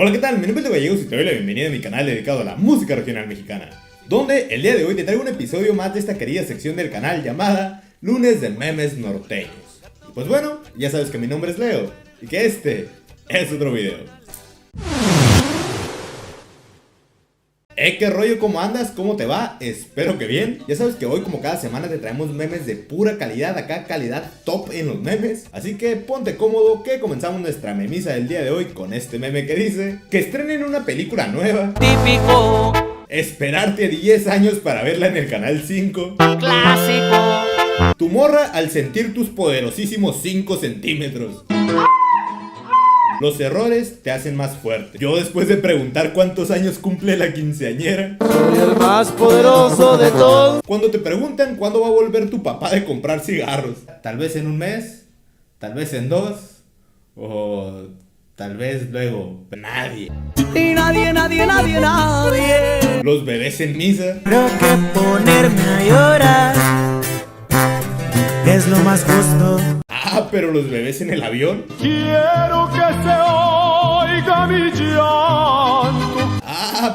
Hola, ¿qué tal? Mi nombre es Gallegos y te doy la bienvenida a mi canal dedicado a la música regional mexicana, donde el día de hoy te traigo un episodio más de esta querida sección del canal llamada Lunes de Memes Norteños. Y pues bueno, ya sabes que mi nombre es Leo y que este es otro video. ¿Qué rollo? ¿Cómo andas? ¿Cómo te va? Espero que bien. Ya sabes que hoy, como cada semana, te traemos memes de pura calidad. Acá calidad top en los memes. Así que ponte cómodo que comenzamos nuestra memisa del día de hoy con este meme que dice que estrenen una película nueva. Típico. Esperarte 10 años para verla en el canal 5. Clásico. Tu morra al sentir tus poderosísimos 5 centímetros. Los errores te hacen más fuerte. Yo, después de preguntar cuántos años cumple la quinceañera. Soy el más poderoso de todos. Cuando te preguntan cuándo va a volver tu papá de comprar cigarros. Tal vez en un mes, tal vez en 2, o tal vez luego nadie. Y nadie. Los bebés en misa. Creo que ponerme a llorar es lo más justo. Pero los bebés en el avión. Quiero que se oiga mi llanto.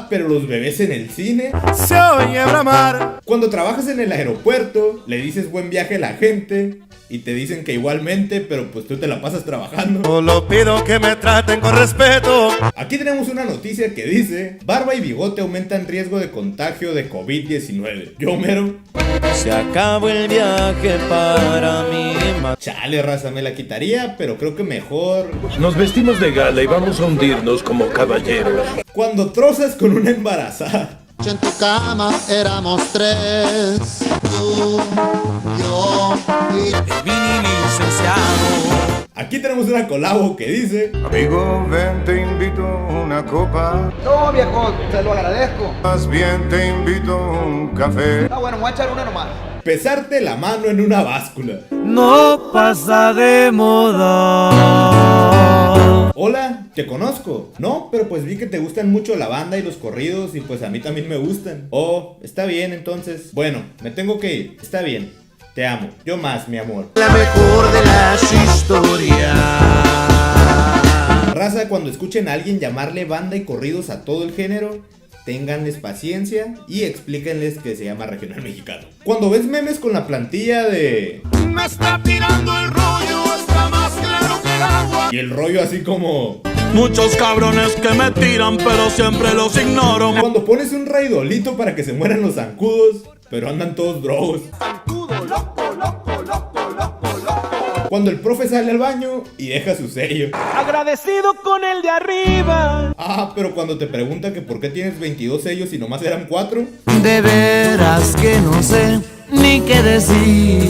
Pero los bebés en el cine. Se oye bramar. Cuando trabajas en el aeropuerto, le dices buen viaje a la gente y te dicen que igualmente, pero pues tú te la pasas trabajando. Solo pido que me traten con respeto. Aquí tenemos una noticia que dice: barba y bigote aumentan riesgo de contagio de COVID-19. Yo, mero. Se acabó el viaje para mí. Chale, raza, me la quitaría, pero creo que mejor Nos vestimos de gala y vamos a hundirnos como caballeros. cuando trozas con una embarazada. En tu cama éramos 3, tú, yo y... Vini licenciado. Aquí tenemos una colabo que dice: Amigo, ven, te invito a una copa. No, viejo, te lo agradezco. Más bien te invito a un café. Ah, bueno, voy a echar una nomás. pesarte la mano en una báscula. No pasa de moda. Hola, te conozco. No, pero pues vi que te gustan mucho la banda y los corridos y pues a mí también me gustan. Oh, está bien entonces. Bueno, me tengo que ir. Está bien. Te amo. Yo más, mi amor. La mejor de las historias. Raza, cuando escuchen a alguien llamarle banda y corridos a todo el género, ténganles paciencia y explíquenles que se llama regional mexicano. Cuando ves memes con la plantilla de... Me está tirando el rollo, está más claro que el agua. y el rollo así como... Muchos cabrones que me tiran, pero siempre los ignoro. cuando pones un raidolito para que se mueran los zancudos, pero andan todos drogos. Cuando el profe sale al baño y deja su sello. Agradecido con el de arriba. Pero cuando te pregunta que por qué tienes 22 sellos y nomás eran 4. De veras que no sé ni qué decir.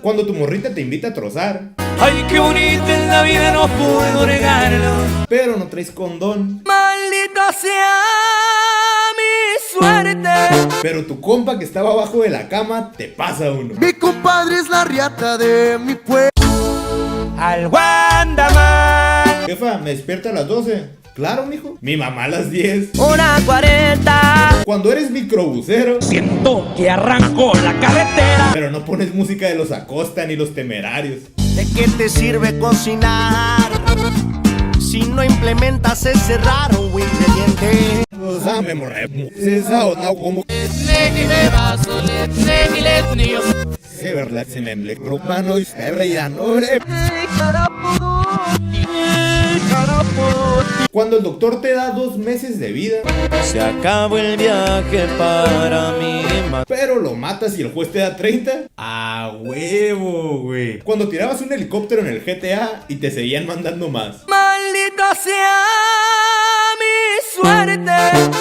Cuando tu morrita te invita a trozar, Ay, qué bonita es la vida, no puedo negarlo. pero no traes condón. Maldita sea mi suerte. Pero tu compa que estaba abajo de la cama te pasa uno. Mi compadre es la riata de mi pueblo. Al Wandaman. Jefa, ¿me despierta a las 12? Claro, mijo. Mi mamá a las 10. 1:40. Cuando eres microbusero, Siento que arrancó la carretera. pero no pones música de los Acosta ni los Temerarios. ¿De qué te sirve cocinar si no implementas ese raro ingrediente? Me morré. Como se verdad se me emblecó mano y se reía no. Cuando el doctor te da 2 meses de vida, Se acabó el viaje para mí. pero lo matas y el juez te da 30. ¡A huevo, güey! Cuando tirabas un helicóptero en el GTA y te seguían mandando más. Maldita sea mi suerte.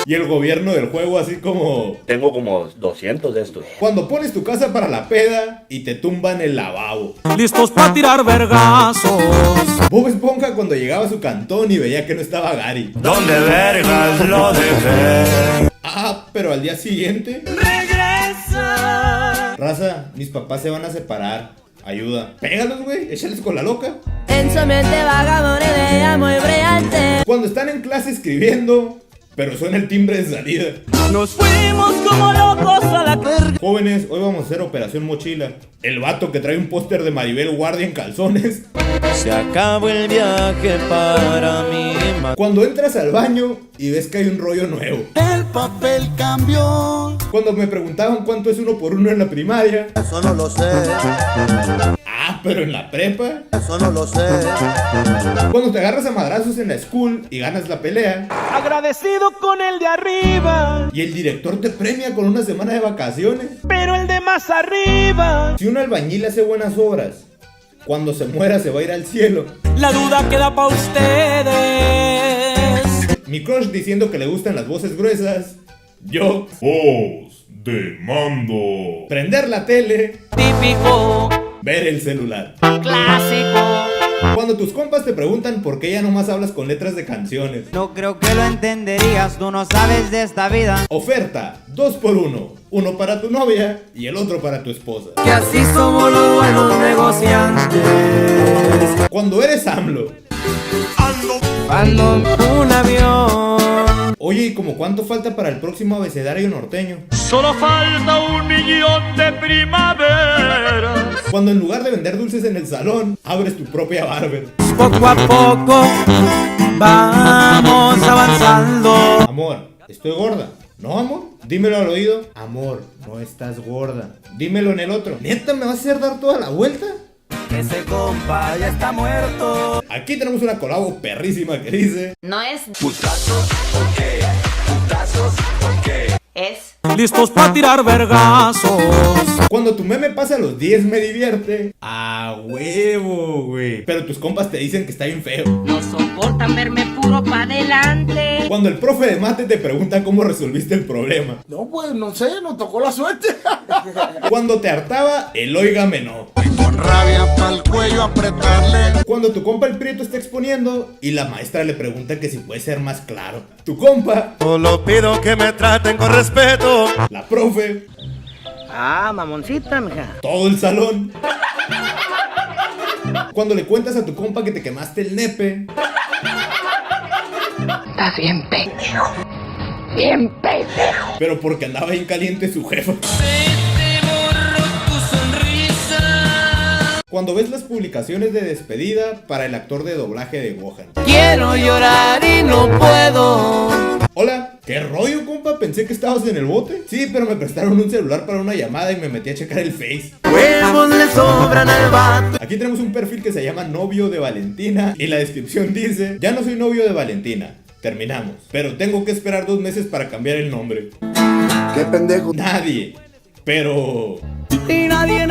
Y el gobierno del juego así como... Tengo como 200 de estos. Cuando pones tu casa para la peda y te tumban el lavabo. Listos para tirar vergazos. Bob Esponja cuando llegaba a su cantón y veía que no estaba Gary. ¿Dónde vergas lo dejé? Pero al día siguiente... Regresa. Raza, mis papás se van a separar. Ayuda. Pégalos, güey. Échales con la loca. En su mente vagabunda idea muy brillante. Cuando están en clase escribiendo pero suena el timbre de salida. Nos fuimos como locos a la verga. Jóvenes, hoy vamos a hacer Operación Mochila. El vato que trae un póster de Maribel Guardia en calzones. Se acabó el viaje para mí. Cuando entras al baño y ves que hay un rollo nuevo. El papel cambió. Cuando me preguntaban cuánto es 1 por 1 en la primaria. Eso no lo sé, Ah, pero en la prepa. eso no lo sé. Cuando te agarras a madrazos en la school y ganas la pelea. Agradecido con el de arriba, Y el director te premia con una semana de vacaciones. pero el de más arriba. Si un albañil hace buenas obras, cuando se muera se va a ir al cielo. La duda queda pa' ustedes. Mi crush diciendo que le gustan las voces gruesas. Yo, voz de mando. Prender la tele, Típico, ver el celular. clásico. Cuando tus compas te preguntan por qué ya nomás hablas con letras de canciones. No creo que lo entenderías, tú no sabes de esta vida. Oferta, 2 por 1. Uno para tu novia y el otro para tu esposa. Que así somos los buenos negociantes. Cuando eres AMLO. Cuando un avión. Oye, ¿y como cuánto falta para el próximo abecedario norteño? Solo falta 1.000.000 de primaveras. Cuando en lugar de vender dulces en el salón, abres tu propia barber. Poco a poco vamos avanzando. Amor, estoy gorda. ¿No, amor? Dímelo al oído. Amor, no estás gorda. Dímelo en el otro. ¿Neta me vas a hacer dar toda la vuelta? Ese compa ya está muerto. Aquí tenemos una colabo perrísima que dice: No es. Es. Listos para tirar vergazos. cuando tu meme pasa a los 10 me divierte. ¡A huevo, güey! Pero tus compas te dicen que está bien feo. No soportan verme puro pa' adelante. Cuando el profe de mate te pregunta cómo resolviste el problema. No, pues no sé, nos tocó la suerte. Cuando te hartaba el óigame no. Con rabia pa'l cuello apretarle. Cuando tu compa el prieto está exponiendo y la maestra le pregunta que si puede ser más claro. Tu compa, solo pido que me traten con respeto. La profe, Ah, mamoncita, mija. todo el salón. Cuando le cuentas a tu compa que te quemaste el nepe. Estás bien pendejo. Bien pendejo. Pero porque andaba bien caliente su jefa. Cuando ves las publicaciones de despedida para el actor de doblaje de Gohan. Quiero llorar y no puedo. Hola, ¿qué rollo, compa? Pensé que estabas en el bote. Sí, pero me prestaron un celular para una llamada y me metí a checar el Face. Huevos le sobran al vato. Aquí tenemos un perfil que se llama Novio de Valentina y la descripción dice: ya no soy novio de Valentina, terminamos, pero tengo que esperar 2 meses para cambiar el nombre. Qué pendejo. Nadie, pero... Y nadie.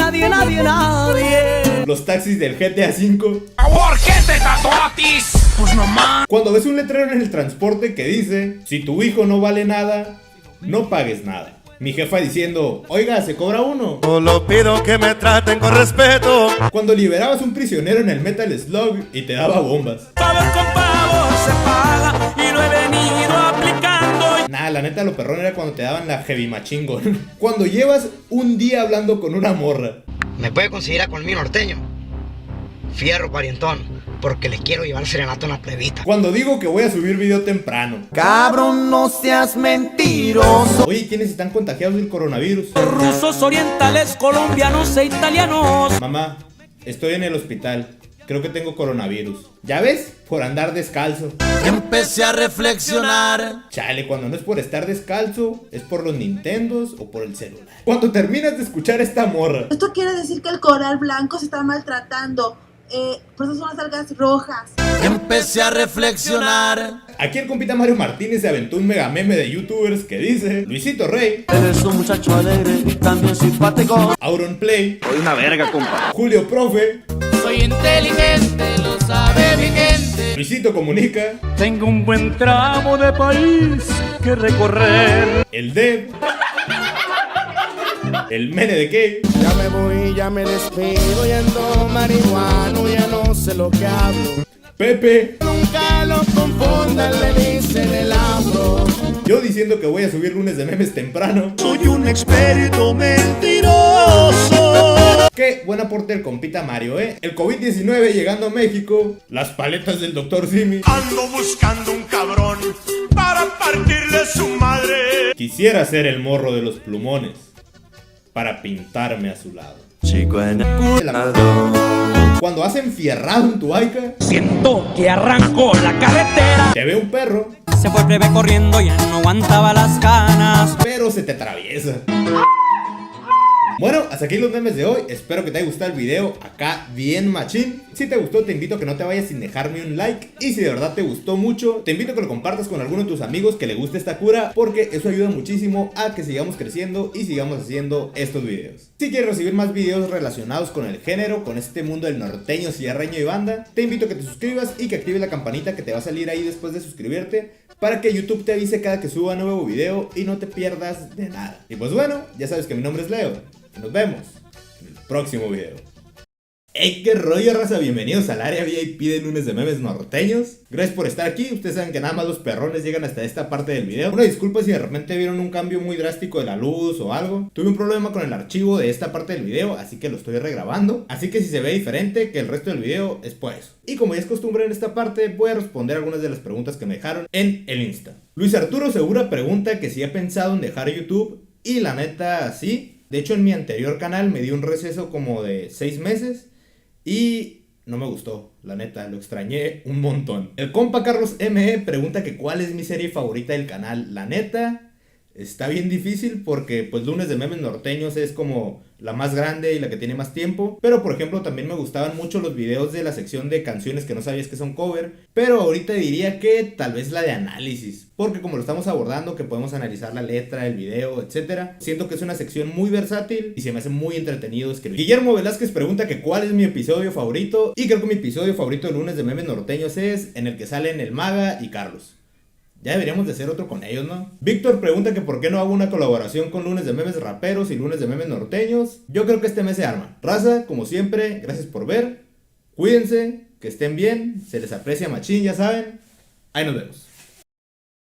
Los taxis del GTA V. ¿Por qué te tatuatis? Pues nomás. Cuando ves un letrero en el transporte que dice: si tu hijo no vale nada, no pagues nada. Mi jefa diciendo: oiga, ¿se cobra uno? Solo pido que me traten con respeto. Cuando liberabas un prisionero en el Metal Slug y te daba bombas. Pavo con pavo se paga y lo he venido aplicando. Nah, la neta lo perrón era cuando te daban la heavy machine gun. Cuando llevas un día hablando con una morra. ¿Me puede conseguir a conmigo norteño? Fierro parientón, porque le quiero llevar serenata a una plebita. Cuando digo que voy a subir video temprano. Cabrón, no seas mentiroso. Oye, ¿quiénes están contagiados del coronavirus? Rusos, orientales, colombianos e italianos. Mamá, estoy en el hospital. Creo que tengo coronavirus. ¿Ya ves? Por andar descalzo. Empecé a reflexionar. Chale, cuando no es por estar descalzo, es por los Nintendos o por el celular. Cuando terminas de escuchar esta morra. Esto quiere decir que el coral blanco se está maltratando. Por eso son las algas rojas. Empecé a reflexionar. Aquí el compita Mario Martínez se aventó un mega meme de youtubers que dice: Luisito Rey, Eres un muchacho alegre y también simpático. Auron Play, Soy una verga, compa. Julio Profe, Soy inteligente, lo sabe mi gente. Luisito Comunica, Tengo un buen tramo de país que recorrer. el Dev, el Mene de Key, Ya me voy, ya me despido, ya ando marihuano, ya no sé lo que hablo. Pepe, Nunca lo confundan, le dicen el afro. yo diciendo que voy a subir lunes de memes temprano. Soy un experto mentiroso. Qué buen aporte el compita Mario, El COVID-19 llegando a México, las paletas del Dr. Simi. Ando buscando un cabrón para partir Quisiera ser el morro de los plumones para pintarme a su lado. Chico Cuando has enfierrado en tu Aika, Siento que arrancó la carretera. te ve un perro, Se fue breve corriendo, ya no aguantaba las ganas. pero se te atraviesa. Bueno, hasta aquí los memes de hoy. Espero que te haya gustado el video acá bien machín. Si te gustó, te invito a que no te vayas sin dejarme un like. Y si de verdad te gustó mucho, te invito a que lo compartas con alguno de tus amigos que le guste esta cura, porque eso ayuda muchísimo a que sigamos creciendo y sigamos haciendo estos videos. Si quieres recibir más videos relacionados con el género, con este mundo del norteño, cigarreño y banda, te invito a que te suscribas y que actives la campanita que te va a salir ahí después de suscribirte, para que YouTube te avise cada que suba nuevo video y no te pierdas de nada. Y pues bueno, ya sabes que mi nombre es Leo. Y nos vemos en el próximo video. ¡Ey, qué rollo, raza! Bienvenidos al área VIP de Lunes de Memes Norteños. Gracias por estar aquí. Ustedes saben que nada más los perrones llegan hasta esta parte del video. Una disculpa si de repente vieron un cambio muy drástico de la luz o algo. Tuve un problema con el archivo de esta parte del video, así que lo estoy regrabando. Así que si se ve diferente que el resto del video, es por eso. Y como ya es costumbre en esta parte, voy a responder algunas de las preguntas que me dejaron en el Insta. Luis Arturo Segura pregunta que si he pensado en dejar YouTube. Y la neta, sí. De hecho, en mi anterior canal me di un receso como de 6 meses y no me gustó, la neta, lo extrañé un montón. El compa Carlos ME pregunta que cuál es mi serie favorita del canal. La neta, está bien difícil porque pues Lunes de Memes Norteños es como la más grande y la que tiene más tiempo. Pero por ejemplo también me gustaban mucho los videos de la sección de canciones que no sabías que son cover. Pero ahorita diría que tal vez la de análisis, porque como lo estamos abordando, que podemos analizar la letra, el video, etc. Siento que es una sección muy versátil y se me hace muy entretenido escribir. Guillermo Velázquez pregunta que cuál es mi episodio favorito. Y creo que mi episodio favorito de Lunes de Memes Norteños es en el que salen el Maga y Carlos. Ya deberíamos de hacer otro con ellos, ¿no? Víctor pregunta que por qué no hago una colaboración con Lunes de Memes Raperos y Lunes de Memes Norteños. Yo creo que este mes se arma. Raza, como siempre, gracias por ver. Cuídense, que estén bien, se les aprecia machín, ya saben. Ahí nos vemos.